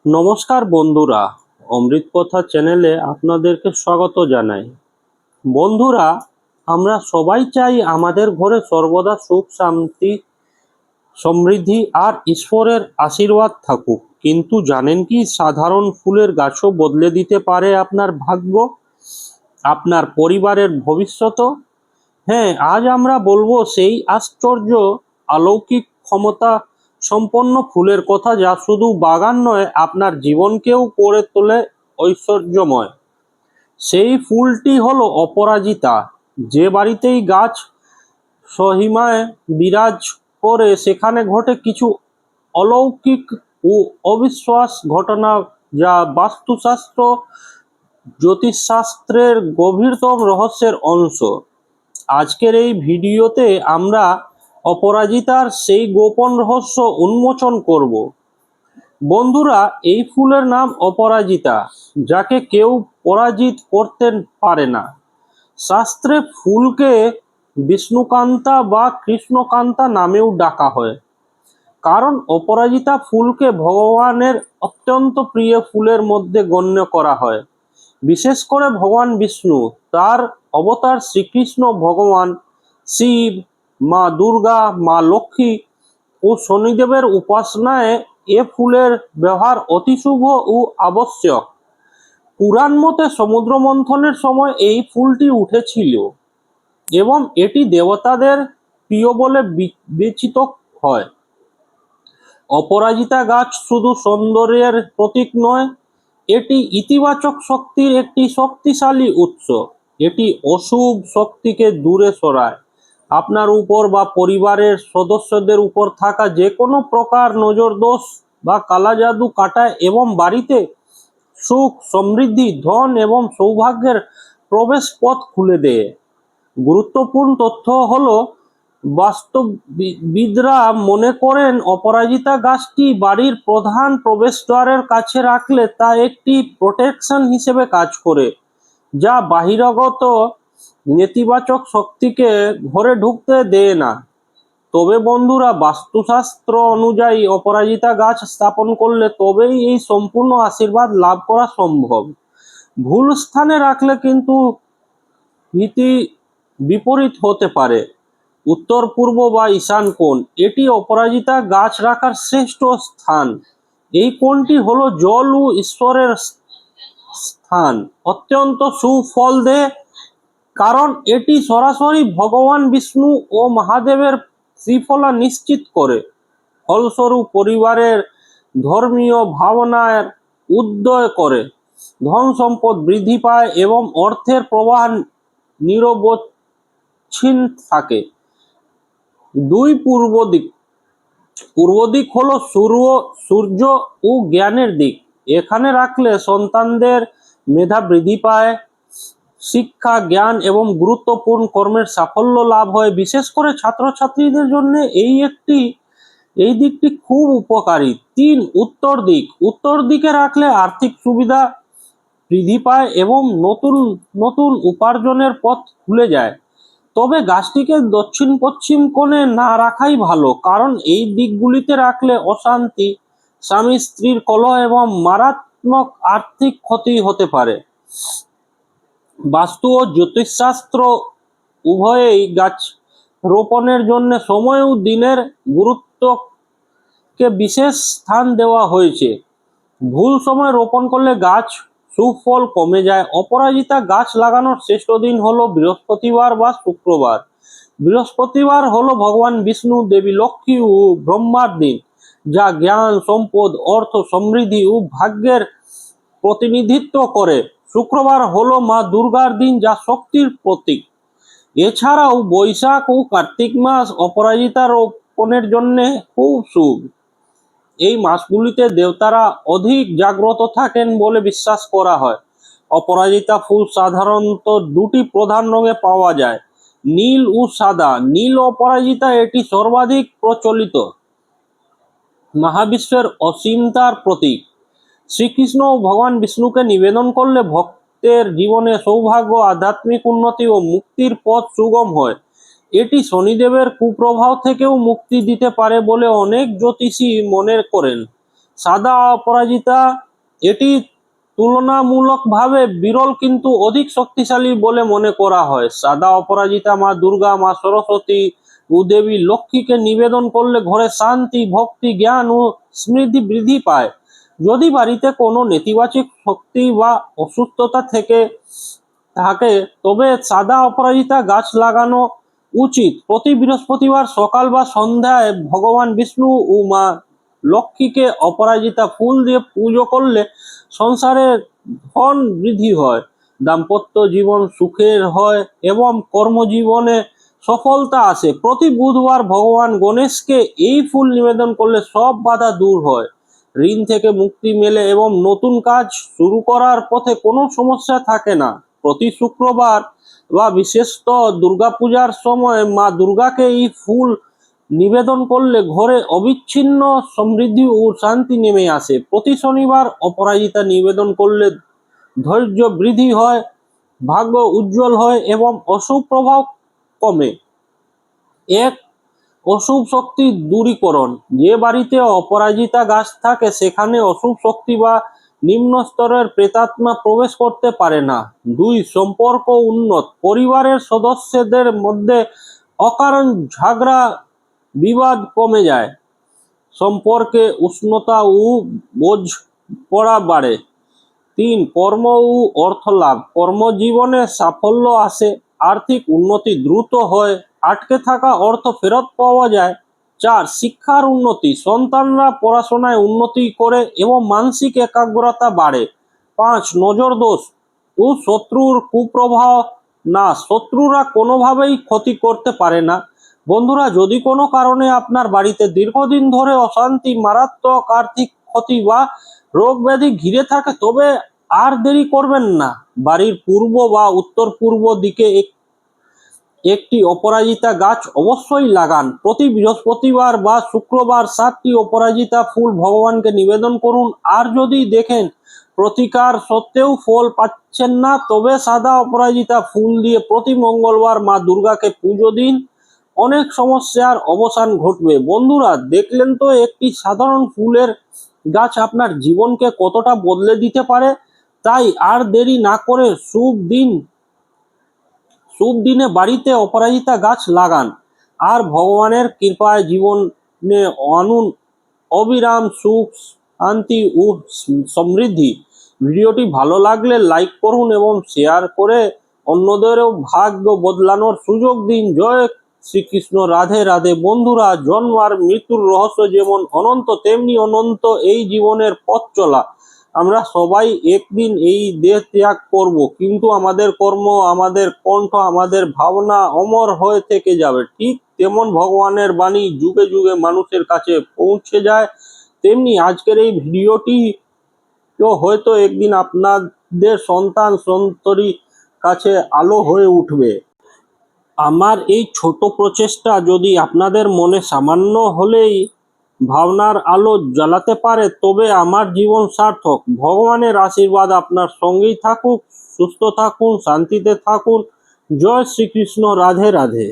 নমস্কার বন্ধুরা, অমৃত কথা চ্যানেলে আপনাদেরকে স্বাগত জানাই। বন্ধুরা, আমরা সবাই চাই আমাদের ঘরে সর্বদা সুখ শান্তি সমৃদ্ধি আর ঈশ্বরের আশীর্বাদ থাকুক। কিন্তু জানেন কি, সাধারণ ফুলের গাছও বদলে দিতে পারে আপনার ভাগ্য, আপনার পরিবারের ভবিষ্যৎ। হ্যাঁ, আজ আমরা বলবো সেই আশ্চর্য অলৌকিক ক্ষমতা সম্পন্ন ফুলের কথা, যা শুধু বাগান নয়, আপনার জীবনকেও করে তোলে ঐশ্বর্যময়। সেই ফুলটি হলো অপরাজিতা। যে বাড়িতেই গাছ সহিমায় বিরাজ করে, সেখানে ঘটে কিছু অলৌকিক ও অবিশ্বাস ঘটনা, যা বাস্তুশাস্ত্র জ্যোতিষশাস্ত্রের গভীরতম রহস্যের অংশ। আজকের এই ভিডিওতে আমরা অপরাজিতার সেই গোপন রহস্য উন্মোচন করব। বন্ধুরা, এই ফুলের নাম অপরাজিতা, যাকে কেউ পরাজিত করতে পারে না। শাস্ত্রে ফুলকে বিষ্ণুকান্তা বা কৃষ্ণকান্তা নামেও ডাকা হয়, কারণ অপরাজিতা ফুলকে ভগবানের অত্যন্ত প্রিয় ফুলের মধ্যে গণ্য করা হয়। বিশেষ করে ভগবান বিষ্ণু, তার অবতার শ্রীকৃষ্ণ, ভগবান শিব, মা দুর্গা, মা লক্ষ্মী ও শনিদেবের উপাসনায় এ ফুলের ব্যবহার অতি শুভ ও আবশ্যক। পুরাণ মতে সমুদ্র মন্থনের সময় এই ফুলটি উঠেছিল এবং এটি দেবতাদের প্রিয় বলে বিবেচিত হয়। অপরাজিতা গাছ শুধু সৌন্দর্যের প্রতীক নয়, এটি ইতিবাচক শক্তির একটি শক্তিশালী উৎস। এটি অশুভ শক্তিকে দূরে সরায়, আপনার উপর বা পরিবারের সদস্যদের উপর থাকা যে কোনো প্রকার নজরদোষ বা কালা জাদু কাটায় এবং বাড়িতে সুখ, সমৃদ্ধি, ধন এবং সৌভাগ্যের প্রবেশ পথ খুলে দেয়। গুরুত্বপূর্ণ তথ্য হলো, বাস্তুবিদরা মনে করেন অপরাজিতা গাছটি বাড়ির প্রধান প্রবেশদ্বারের কাছে রাখলে তা একটি প্রোটেকশন হিসেবে কাজ করে, যা বাহিরাগত নেতিবাচক শক্তিকে ঘরে ঢুকতে দেয় না। তবে বন্ধুরা, বাস্তুশাস্ত্র অনুযায়ী অপরাজিতা গাছ স্থাপন করলে তবেই এই সম্পূর্ণ আশীর্বাদ লাভ করা সম্ভব। ভুল স্থানে রাখলে কিন্তু হিতে বিপরীত হতে পারে। উত্তর, পূর্ব বা ঈশান কোণ, এটি অপরাজিতা গাছ রাখার শ্রেষ্ঠ স্থান। এই কোণটি হলো জল ও ঈশ্বরের স্থান। অত্যন্ত সুফল দেয়, কারণ এটি সরাসরি ভগবান বিষ্ণু ও মহাদেবের শ্রীফলা নিশ্চিত করে। ফলস্বরূপ পরিবারের ধর্মীয় ভাবনার উদয় করে, ধন সম্পদ বৃদ্ধি পায় এবং অর্থের প্রবাহ নিরবচ্ছিন্ন থাকে। দুই, পূর্ব দিক। পূর্ব দিক হলো সূর্য ও জ্ঞানের দিক। এখানে রাখলে সন্তানদের মেধা বৃদ্ধি পায়, শিক্ষা, জ্ঞান এবং গুরুত্বপূর্ণ কর্মের সাফল্য লাভ হয়। বিশেষ করে ছাত্রছাত্রীদের জন্য এই দিকটি খুব উপকারী। 3, উত্তর দিক। উত্তর দিকে রাখলে আর্থিক সুবিধা বৃদ্ধি পায় এবং নতুন নতুন উপার্জনের পথ খুলে যায়। তবে গাছটিকে দক্ষিণ পশ্চিম কোণে না রাখাই ভালো, কারণ এই দিকগুলিতে রাখলে অশান্তি, স্বামী স্ত্রীর কলহ এবং মারাত্মক আর্থিক ক্ষতি হতে পারে। বাস্তু ও জ্যোতিষশাস্ত্র উভয়েই গাছ রোপণের জন্য সময় ও দিনের গুরুত্বকে বিশেষ স্থান দেওয়া হয়েছে। ভুল সময় রোপণ করলে গাছ সুফল কমে যায়। অপরাজিতা গাছ লাগানোর শ্রেষ্ঠ দিন হলো বৃহস্পতিবার বা শুক্রবার। বৃহস্পতিবার হলো ভগবান বিষ্ণু, দেবী লক্ষ্মী ও ব্রহ্মার দিন, যা জ্ঞান, সম্পদ, অর্থ, সমৃদ্ধি ও ভাগ্যের প্রতিনিধিত্ব করে। শুক্রবার হলো মা দুর্গার দিন, যা শক্তির প্রতীক। এছাড়াও বৈশাখ ও কার্তিক মাস অপরাজিতা রোপণের জন্য খুব শুভ। এই মাসগুলিতে দেবতারা অধিক জাগ্রত থাকেন বলে বিশ্বাস করা হয়। অপরাজিতা ফুল সাধারণত দুটি প্রধান রঙে পাওয়া যায়, নীল ও সাদা। নীল অপরাজিতা, এটি সর্বাধিক প্রচলিত, মহাবিশ্বের অসীমতার প্রতীক। শ্রীকৃষ্ণ ও ভগবান বিষ্ণুকে নিবেদন করলে ভক্তের জীবনে সৌভাগ্য, আধ্যাত্মিক উন্নতি ও মুক্তির পথ সুগম হয়। এটি শনিদেবের কুপ্রভাব থেকেও মুক্তি দিতে পারে বলে অনেক জ্যোতিষী মনে করেন। সাদা অপরাজিতা এটি তুলনামূলকভাবে বিরল কিন্তু অধিক শক্তিশালী বলে মনে করা হয়। সাদা অপরাজিতা মা দুর্গা, মা সরস্বতী ও দেবী লক্ষ্মীকে নিবেদন করলে ঘরে শান্তি, ভক্তি, জ্ঞান ও সমৃদ্ধি বৃদ্ধি পায়। যদি বাড়িতে কোনো নেতিবাচক শক্তি বা অসুস্থতা থেকে থাকে তবে সাদা অপরাজিতা গাছ লাগানো উচিত। প্রতি বৃহস্পতিবার সকাল বা সন্ধ্যায় ভগবান বিষ্ণু ও মা লক্ষ্মীকে অপরাজিতা ফুল দিয়ে পুজো করলে সংসারে ধন বৃদ্ধি হয়, দাম্পত্য জীবন সুখের হয় এবং কর্মজীবনে সফলতা আসে। প্রতি বুধবার ভগবান গণেশকে এই ফুল নিবেদন করলে সব বাধা দূর হয়, ঋণ থেকে মুক্তি মেলে এবং নতুন কাজ শুরু করার পথে কোনো সমস্যা থাকে না। প্রতি শুক্রবার বা বিশেষত দুর্গাপূজার সময় মা দুর্গাকে এই ফুল নিবেদন করলে ঘরে অবিচ্ছিন্ন সমৃদ্ধি ও শান্তি নেমে আসে। প্রতি শনিবার অপরাজিতা নিবেদন করলে ধৈর্য বৃদ্ধি হয়, ভাগ্য উজ্জ্বল হয় এবং অশুভ প্রভাব কমে। এক, অশুভ শক্তি দূরীকরণ। যে বাড়িতে অপরাজিতা গাছ থাকে সেখানে অশুভ শক্তি বা নিম্ন স্তরের প্রেতাত্মা প্রবেশ করতে পারে না। 2, সম্পর্ক উন্নত। পরিবারের সদস্যদের মধ্যে অকারণ ঝগড়া বিবাদ কমে যায়, সম্পর্কে উষ্ণতা ও বোঝপড়া বাড়ে। 3, কর্ম ও অর্থ লাভ। কর্মজীবনে সাফল্য আসে, আর্থিক উন্নতি দ্রুত হয়, আটকে থাকা অর্থ ফেরত পাওয়া যায়। 4, শিক্ষার উন্নতি। সন্তানরা পড়াশোনায় উন্নতি করে এবং মানসিক একাগ্রতা বাড়ে। 5, নজর দোষ ও শত্রুর কুপ্রভাব না, শত্রুরা কোনোভাবেই ক্ষতি করতে পারে না। বন্ধুরা, যদি কোনো কারণে আপনার বাড়িতে দীর্ঘদিন ধরে অশান্তি, মারাত্মক আর্থিক ক্ষতি বা রোগ ব্যাধি ঘিরে থাকে তবে আর দেরি করবেন না, বাড়ির পূর্ব বা উত্তর পূর্ব দিকে একটি অপরাজিতা গাছ অবশ্যই লাগান। প্রতি বৃহস্পতিবার বা শুক্রবার 7টি অপরাজিতা ফুল ভগবানকে নিবেদন করুন। আর যদি দেখেন প্রতিকার সত্ত্বেও ফল পাচ্ছেন না তবে সাদা অপরাজিতা ফুল দিয়ে প্রতি মঙ্গলবার মা দুর্গাকে পুজো দিন, অনেক সমস্যার অবসান ঘটবে। বন্ধুরা, দেখলেন তো একটি সাধারণ ফুলের গাছ আপনার জীবনকে কতটা বদলে দিতে পারে। তাই আর দেরি না করে শুভ দিনে বাড়িতে অপরাজিতা গাছ লাগান আর ভগবানের কৃপায় জীবনে আনুন অবিরাম সুখ, শান্তি ও সমৃদ্ধি। ভিডিওটি ভালো লাগলে লাইক করুন এবং শেয়ার করে অন্যদেরও ভাগ্য বদলানোর সুযোগ দিন। জয় শ্রীকৃষ্ণ, রাধে রাধে। বন্ধুরা, জন্ম আর মৃত্যুর রহস্য যেমন অনন্ত তেমনি অনন্ত এই জীবনের পথ চলা। আমরা সবাই একদিন এই দেহ ত্যাগ করব, কিন্তু আমাদের কর্ম, আমাদের কণ্ঠ, আমাদের ভাবনা অমর হয়ে থেকে যাবে। ঠিক তেমন ভগবানের বাণী যুগে যুগে মানুষের কাছে পৌঁছে যায়, তেমনি আজকের এই ভিডিওটি হয়তো একদিন আপনাদের সন্তান সন্ততির কাছে আলো হয়ে উঠবে। আমার এই ছোট প্রচেষ্টা যদি আপনাদের মনে সামান্য হলেই ভাবনার আলো জ্বালাতে পারে তবে আমার জীবন সার্থক। ভগবানের আশীর্বাদ আপনার সঙ্গেই থাকুক। সুস্থ থাকুন, শান্তিতে থাকুন। জয় শ্রীকৃষ্ণ, রাধে রাধে।